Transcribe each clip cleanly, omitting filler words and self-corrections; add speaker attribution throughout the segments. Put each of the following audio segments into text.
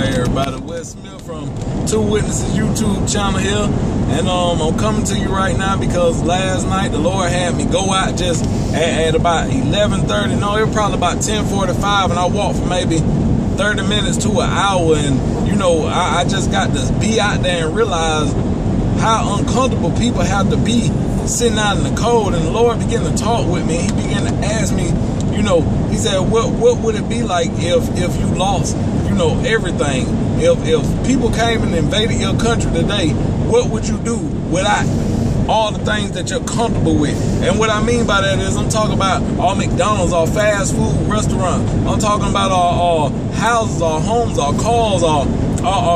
Speaker 1: Alright everybody, Wes Smith from Two Witnesses YouTube channel here, and I'm coming to you right now because last night the Lord had me go out just at about 11:30, no, it was probably about 10:45, and I walked for maybe 30 minutes to an hour, and you know, I just got to be out there and realize how uncomfortable people have to be sitting out in the cold. And the Lord began to talk with me. He began to ask me, you know, he said, what would it be like if you lost, you know, everything? If people came and invaded your country today, what would you do without all the things that you're comfortable with? And what I mean by that is I'm talking about all McDonald's, all fast food restaurants. I'm talking about our houses, our homes, our cars, our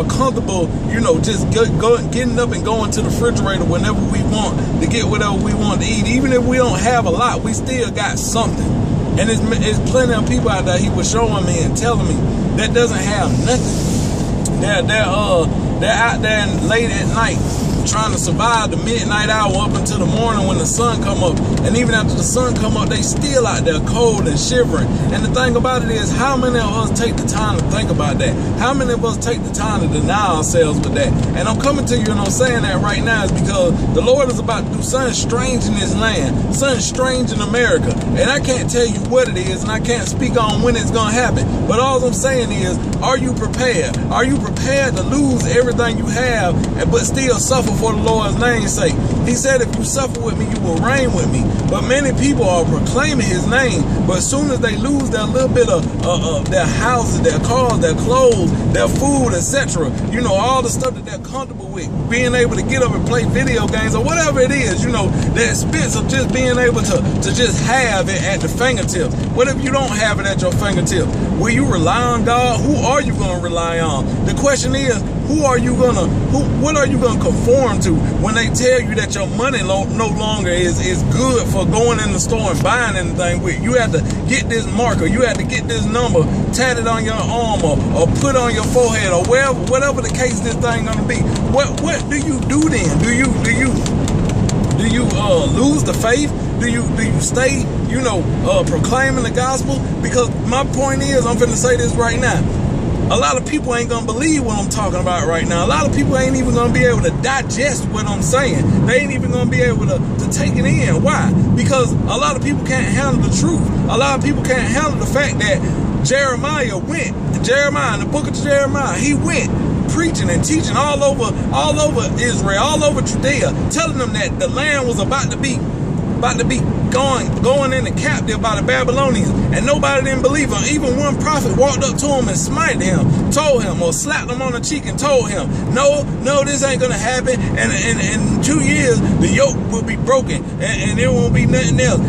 Speaker 1: comfortable, you know, just getting up and going to the refrigerator whenever we want to get whatever we want to eat. Even if we don't have a lot, we still got something. And it's plenty of people out there, he was showing me and telling me, that doesn't have nothing. They're out there late at night trying to survive the midnight hour up until the morning when the sun come up. And even after the sun come up, they still out there cold and shivering. And the thing about it is, how many of us take the time to think about that? How many of us take the time to deny ourselves with that? And I'm coming to you and I'm saying that right now is because the Lord is about to do something strange in this land, something strange in America. And I can't tell you what it is, and I can't speak on when it's going to happen. But all I'm saying is, are you prepared? Are you prepared to lose everything you have but still suffer for the Lord's name's sake? He said, if you suffer with me, you will reign with me. But many people are proclaiming his name, but as soon as they lose that little bit of their houses, their cars, their clothes, their food, etc., you know, all the stuff that they're comfortable with, being able to get up and play video games or whatever it is, you know, the expense of just being able to just have it at the fingertips. What if you don't have it at your fingertips? Will you rely on God? Who are you going to rely on? The question is, what are you gonna conform to when they tell you that your money no longer is good for going in the store and buying anything with? You have to get this marker, you have to get this number tatted on your arm or put on your forehead or whatever the case this thing gonna be. What do you do then? Do you lose the faith? Do you stay, you know, proclaiming the gospel? Because my point is, I'm finna say this right now, a lot of people ain't gonna believe what I'm talking about right now. A lot of people ain't even gonna be able to digest what I'm saying. They ain't even gonna be able to take it in. Why? Because a lot of people can't handle the truth. A lot of people can't handle the fact that Jeremiah in the book of Jeremiah, he went preaching and teaching all over Israel, all over Judea, telling them that the land was about to be going into captive by the Babylonians, and nobody didn't believe him. Even one prophet walked up to him and smited him, told him, or slapped him on the cheek and told him, no, this ain't gonna happen, and in 2 years the yoke will be broken, and there won't be nothing else.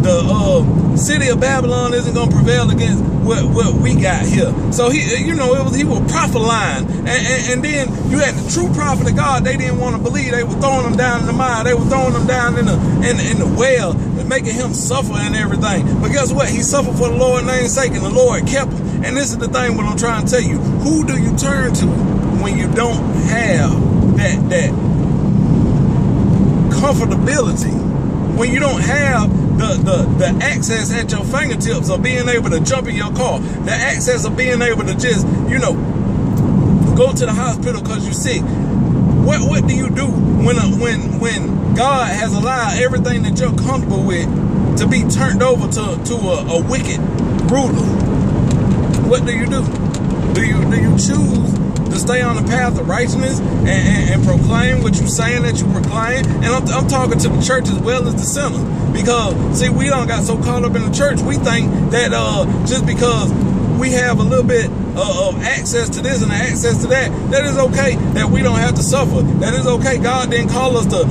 Speaker 1: The city of Babylon isn't gonna prevail against what we got here. So he was prophesying, and then you had the true prophet of God. They didn't want to believe. They were throwing them down in the mire. They were throwing them down in the well and making him suffer and everything. But guess what? He suffered for the Lord's name's sake, and the Lord kept him. And this is the thing what I'm trying to tell you. Who do you turn to when you don't have that comfortability? When you don't have the access at your fingertips of being able to jump in your car, the access of being able to just, you know, go to the hospital because you're sick. What do you do when God has allowed everything that you're comfortable with to be turned over to a wicked ruler? What do you do? Do you choose to stay on the path of righteousness and proclaim what you're saying that you proclaim? And I'm talking to the church as well as the sinner. Because, see, we don't got so caught up in the church, we think that just because we have a little bit of access to this and access to that, that is okay, that we don't have to suffer. That is okay. God didn't call us to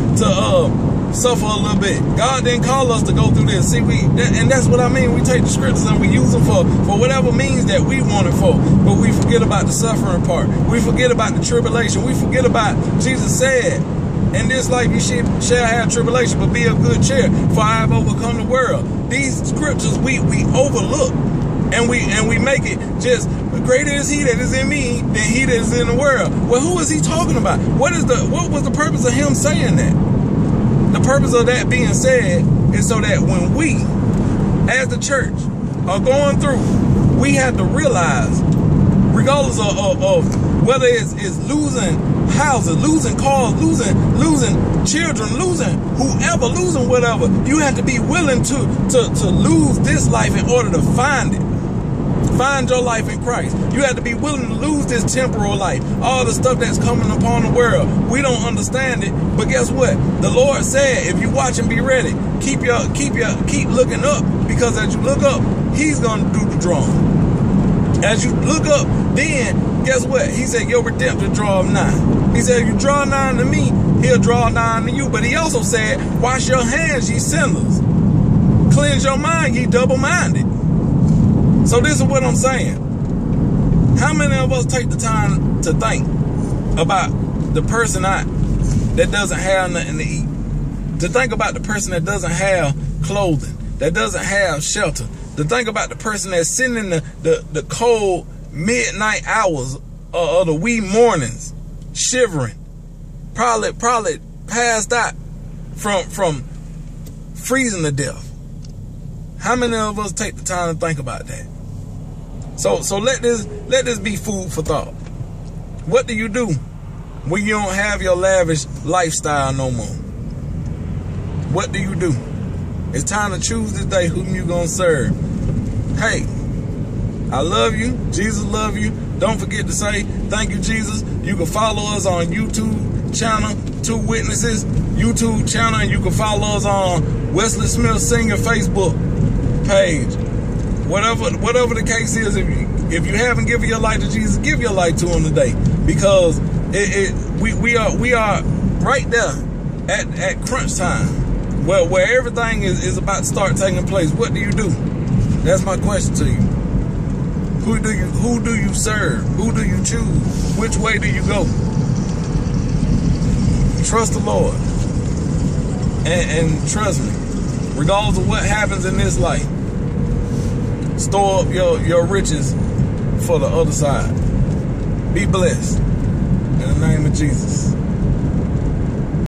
Speaker 1: suffer a little bit. God didn't call us to go through this. See, and that's what I mean. We take the scriptures and we use them for whatever means that we want it for. But we forget about the suffering part. We forget about the tribulation. We forget about, Jesus said, in this life you shall have tribulation, but be of good cheer, for I have overcome the world. These scriptures we overlook, and we make it just, greater is he that is in me than he that is in the world. Well, who is he talking about? What was the purpose of him saying that? The purpose of that being said is so that when we, as the church, are going through, we have to realize regardless of whether it's losing houses, losing cars, losing children, losing whoever, losing whatever. You have to be willing to lose this life in order to find it. Find your life in Christ. You have to be willing to lose this temporal life. All the stuff that's coming upon the world. We don't understand it, but guess what? The Lord said, if you watch and be ready, keep looking up, because as you look up, He's gonna do the drawing. As you look up, then guess what? He said, your redemption draweth nigh. He said, if you draw nigh to me, He'll draw nigh to you. But He also said, wash your hands, ye sinners. Cleanse your mind, ye double-minded. So this is what I'm saying. How many of us take the time to think about the person that doesn't have nothing to eat? To think about the person that doesn't have clothing, that doesn't have shelter. To think about the person that's sitting in the cold midnight hours of the wee mornings, shivering, probably passed out from freezing to death. How many of us take the time to think about that? So let this be food for thought. What do you do when you don't have your lavish lifestyle no more? What do you do? It's time to choose this day whom you gonna serve. Hey, I love you. Jesus love you. Don't forget to say thank you, Jesus. You can follow us on YouTube channel, Two Witnesses YouTube channel, and you can follow us on Wesley Smith Singer Facebook page. Whatever the case is, if you haven't given your life to Jesus, give your life to Him today, because we are right there at crunch time, where everything is about to start taking place. What do you do? That's my question to you. Who do you serve? Who do you choose? Which way do you go? Trust the Lord, and trust me, regardless of what happens in this life, store up your riches for the other side. Be blessed in the name of Jesus.